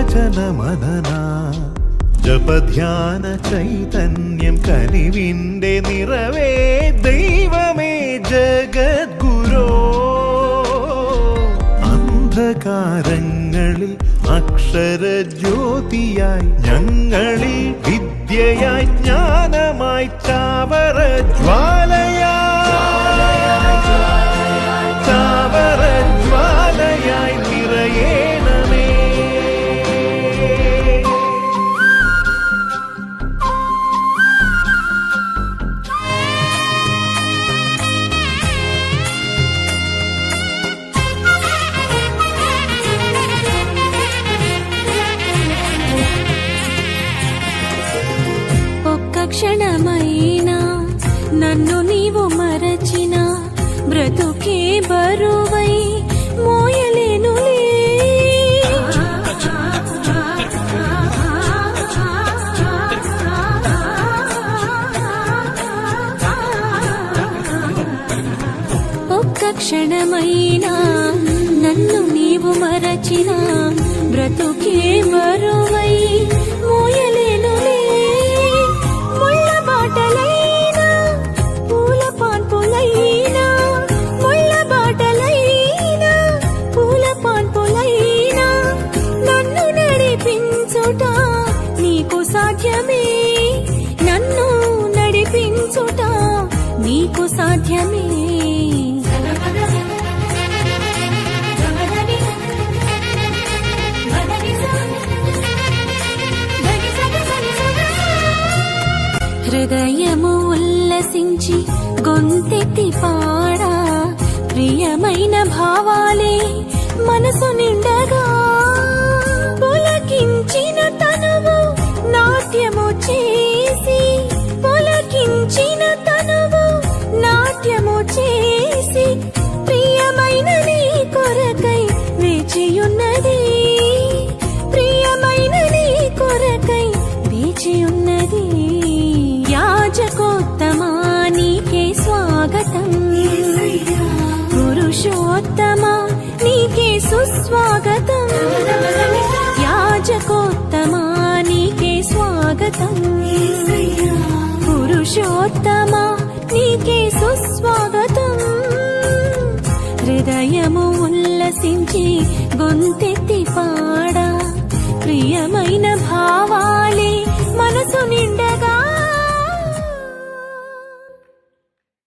వచన మదనా జపధ్యాన చైతన్యం కనివిండే నిరవే దైవమే ജഗദ്ഗുരോ അന്ധകാരങ്ങളിൽ അക്ഷരജ്യോതിയായി ഞങ്ങളിൽ വിദ്യയായി ജ്ഞാനമായി ചാവരജ്വാലയായി നിറയേണമേ. క్షణమైనా నన్ను నీవు మరచిన బ్రతుకే బరువై మోయలేనులే. ఒక్క క్షణమైనా నన్ను నీవు మరచిన బ్రతుకే బరువై మోయలేనులే. నీకు సాధ్యమే, నన్ను నడిపించుట నీకు సాధ్యమే. హృదయము ఉల్లసించి గొంతెత్తి పాడా ప్రియమైన భావాలే మనసు నిండగా పులకించిన తనువు నాట్యము చేసి పులకించిన తనువు నాట్యము చేసి ప్రియమైన నీ కొరకై వేచియున్నది ప్రియమైన నీ కొరకై వేచియున్నది. యాజకోత్తమా నీకే స్వాగతం పురుషోత్తమా నీకే సుస్వాగతం. యాజకోత్తమా నీకే స్వాగతం పురుషోత్తమా నీకే సుస్వాగతం. హృదయము ఉల్లసించి గొంతెత్తి పాడా ప్రియమైన